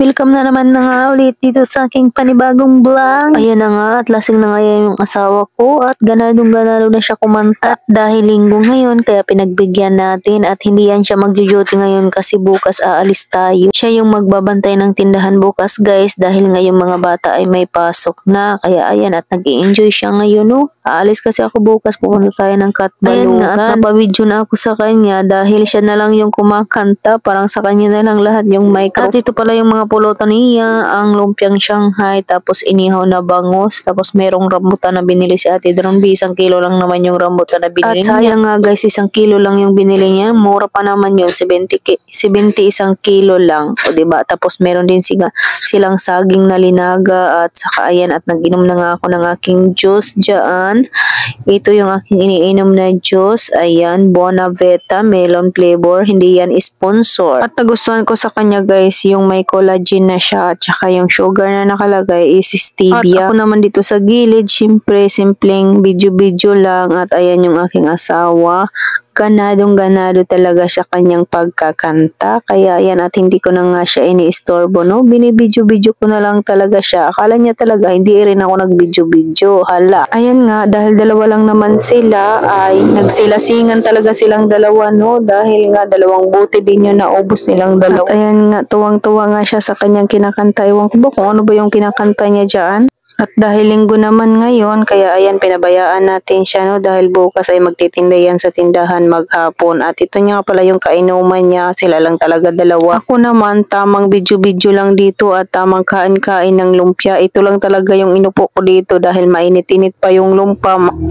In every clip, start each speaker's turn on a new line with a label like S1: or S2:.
S1: Welcome na naman na nga ulit dito sa aking panibagong vlog. Ayan na nga at lasing na nga yung asawa ko at ganadong-ganado na siya kumanta. At dahil linggo ngayon kaya pinagbigyan natin at hindi yan siya mag-duty ngayon kasi bukas aalis tayo. Siya yung magbabantay ng tindahan bukas guys dahil ngayong mga bata ay may pasok na. Kaya ayan at nag-i-enjoy siya ngayon no. Aalis kasi ako bukas, pupunta tayo ng Katbalugan. Ayan nga at napabidyo na ako sa kanya dahil siya na lang yung kumakanta, parang sa kanya na lang lahat yung microphone. At ito pala yung mga pulutan niya, ang lumpiang Shanghai, tapos inihaw na bangus, tapos merong rambutan na binili si Ate Drumbi, 1 kilo lang naman yung rambutan na binili niya. At sayang nga guys, 1 kilo lang yung binili niya, mura pa naman yun, 70 1 kilo lang, o diba? Tapos meron din silang saging na linaga at saka ayan at nag-inom na nga ako ng aking juice dyan. Ito yung aking iniinom na juice. Ayan, Bonavita melon flavor. Hindi yan sponsor. At nagustuhan ko sa kanya guys, yung may collagen na siya. At saka yung sugar na nakalagay is stevia. At ako naman dito sa gilid, syempre, simpleng video-video lang. At ayan yung aking asawa. Ganadong-ganado talaga siya kanyang pagkakanta. Kaya yan at hindi ko na nga siya ini-istorbo, no? Binibidyo-bidyo ko na lang talaga siya. Akala niya talaga hindi rin ako nagbidyo-bidyo. Hala. Ayan nga, dahil dalawa lang naman sila, ay nagsilasingan talaga silang dalawa, no? Dahil nga dalawang bote din yun naubos nilang dalawa. At ayan nga, tuwang-tuwa nga siya sa kanyang kinakanta. Iwan ko ba kung ano ba yung kinakanta niya dyan? At dahil linggo naman ngayon, kaya ayan pinabayaan natin siya no dahil bukas ay magtitinda yan sa tindahan maghapon. At ito nga pala yung kainuman niya, sila lang talaga dalawa. Ako naman tamang video-video lang dito at tamang kain-kain ng lumpia. Ito lang talaga yung inupo ko dito dahil mainit-init pa yung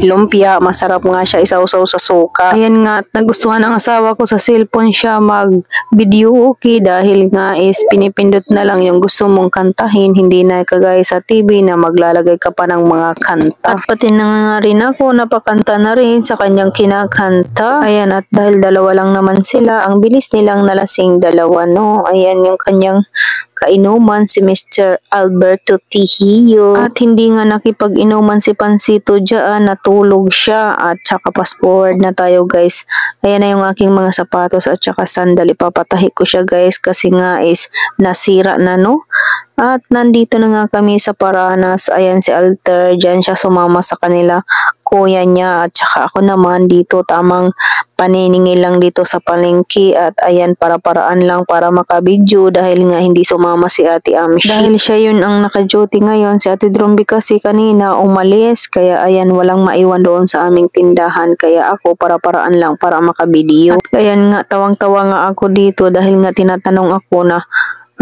S1: lumpia. Masarap nga siya isawsaw sa suka. Ayan nga at nagustuhan ng asawa ko sa cellphone siya mag-video okay dahil nga is pinipindot na lang yung gusto mong kantahin. Hindi na kagaya sa TV na maglalagay ka pa ng mga kanta. At pati na nga rin ako, napakanta na rin sa kanyang kinakanta. Ayan, at dahil dalawa lang naman sila, ang bilis nilang nalasing dalawa, no? Ayan yung kanyang kainuman, si Mr. Alberto Tihio. At hindi nga nakipag-inuman si Pansito dyan, natulog siya. At saka fast forward na tayo guys. Ayan na yung aking mga sapatos at saka sandali. Papatahi ko siya guys kasi nga is nasira na, no? At nandito na nga kami sa Paranas. Ayan si Alter, dyan siya sumama sa kanila kuya niya. At saka ako naman dito tamang paniningil lang dito sa palengke. At ayan para-paraan lang para makabidyo dahil nga hindi sumama si Ate Amshi. Dahil siya yun ang naka-duty ngayon. Si Ate Drumbi kasi kanina umalis. Kaya ayan walang maiwan doon sa aming tindahan. Kaya ako para-paraan lang para makabidyo. At ayan nga tawang-tawa nga ako dito dahil nga tinatanong ako na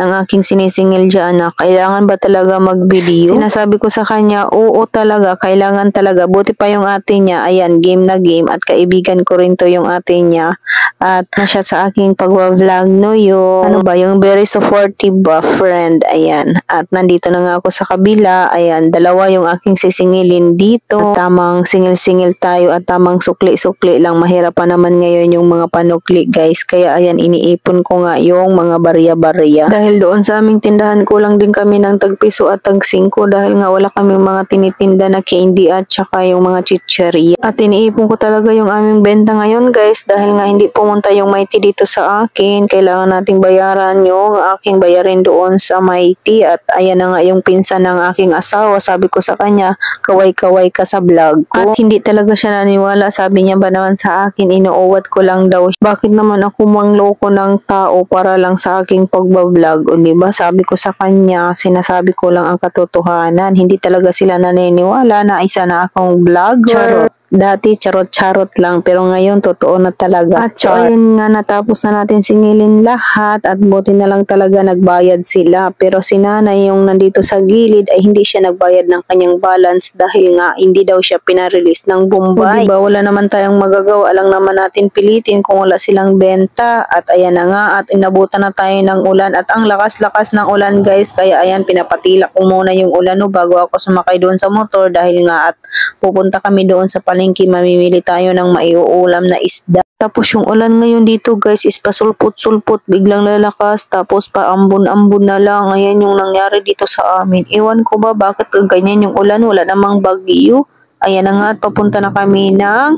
S1: ng aking sinisingil dyan na kailangan ba talaga mag-video? Sinasabi ko sa kanya, oo talaga, kailangan talaga. Buti pa yung ate niya, ayan, game na game at kaibigan ko rin to yung ate niya. At nasya sa aking pag-vlog no yung, ano ba, yung very supportive friend, ayan. At nandito na nga ako sa kabila, ayan, dalawa yung aking sisingilin dito. At tamang singil-singil tayo at tamang sukli-sukli lang. Mahirap pa naman ngayon yung mga panukli guys. Kaya ayan, iniipon ko nga yung mga barya-barya. Dahil doon sa aming tindahan kulang din kami ng tag-piso at tag-5 dahil nga wala kaming mga tinitinda na candy at saka yung mga chicheria. At iniipon ko talaga yung aming benta ngayon guys dahil nga hindi pumunta yung Mighty dito sa akin. Kailangan nating bayaran yung aking bayarin doon sa Mighty. At ayan na nga yung pinsan ng aking asawa. Sabi ko sa kanya, kaway-kaway ka sa vlog ko. At hindi talaga siya naniwala. Sabi niya ba naman sa akin, inuuwat ko lang daw. Bakit naman ako mangloko ng tao para lang sa aking pagbablog? O diba, sabi ko sa kanya, sinasabi ko lang ang katotohanan. Hindi talaga sila naniniwala na isa na akong vlogger. Dati charot-charot lang pero ngayon totoo na talaga. At so ayun nga natapos na natin singilin lahat at buti na lang talaga nagbayad sila. Pero si nanay yung nandito sa gilid ay hindi siya nagbayad ng kanyang balance dahil nga hindi daw siya pinarelease ng Bombay. O diba wala naman tayong magagawa lang naman natin pilitin kung wala silang benta. At ayan na nga at inabutan na tayo ng ulan at ang lakas-lakas ng ulan guys. Kaya ayan pinapatila ko muna yung ulan no, bago ako sumakay doon sa motor dahil nga at pupunta kami doon sa palengke, mamimili tayo ng maiuulam na isda. Tapos yung ulan ngayon dito guys is pasulpot-sulpot, biglang lalakas, tapos paambon-ambon na lang. Ayan yung nangyari dito sa amin. Ewan ko ba bakit ganyan yung ulan, wala namang bagyo. Ayan na nga at papunta na kami ng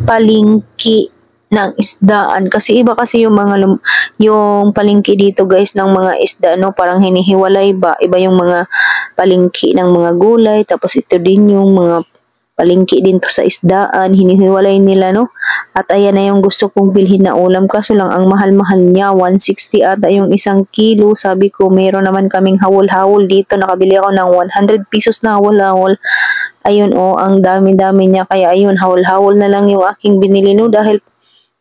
S1: palengke. ng isdaan kasi iba kasi yung mga yung palengke dito guys ng mga isda no, parang hinihiwalay ba, iba yung mga palengke ng mga gulay, tapos ito din yung mga palengke din to sa isdaan, hinihiwalay nila no. At ayan na yung gusto kong bilhin na ulam, kaso lang ang mahal-mahal niya, 160 ata yung isang kilo. Sabi ko meron naman kaming hawol-hawol dito, nakabili ako ng 100 pesos na hawol-hawol. Ayun ang dami-dami niya, kaya ayun, hawol-hawol na lang yung aking binili no, dahil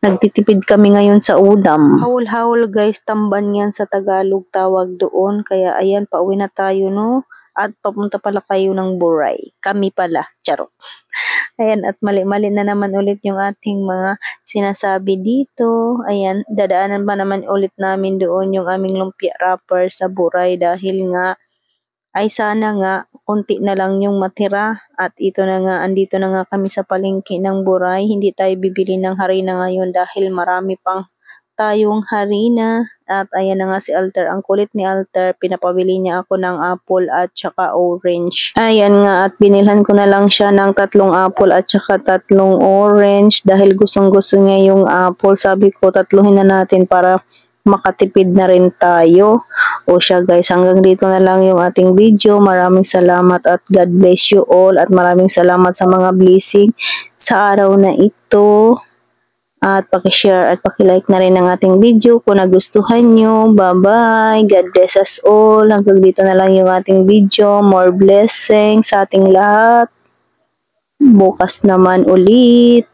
S1: nagtitipid kami ngayon sa ulam. Hawol-hawol guys, tamban yan sa Tagalog tawag doon. Kaya ayan, pauwi na tayo no. At papunta pala kayo ng Buray. Kami pala, charot. Ayan, at mali-mali na naman ulit yung ating mga sinasabi dito. Ayan, dadaanan pa naman ulit namin doon yung aming lumpia wrapper sa Buray dahil nga ay sana nga konti na lang yung matira at ito na nga, andito na nga kami sa palengke ng Buray. Hindi tayo bibili ng harina ngayon dahil marami pang tayong harina. At ayan na nga si Alter, ang kulit ni Alter, pinapabili niya ako ng apple at saka orange. Ayan nga, at binilhan ko na lang siya ng 3 apple at saka 3 orange dahil gustong gusto niya yung apple. Sabi ko tatluhin na natin para makatipid na rin tayo. O siya guys, hanggang dito na lang yung ating video. Maraming salamat at God bless you all, at maraming salamat sa mga blessing sa araw na ito. At paki-share at paki-like na rin ang ating video kung nagustuhan nyo. Bye-bye. God bless us all. Hanggang dito na lang yung ating video. More blessings sa ating lahat. Bukas naman ulit.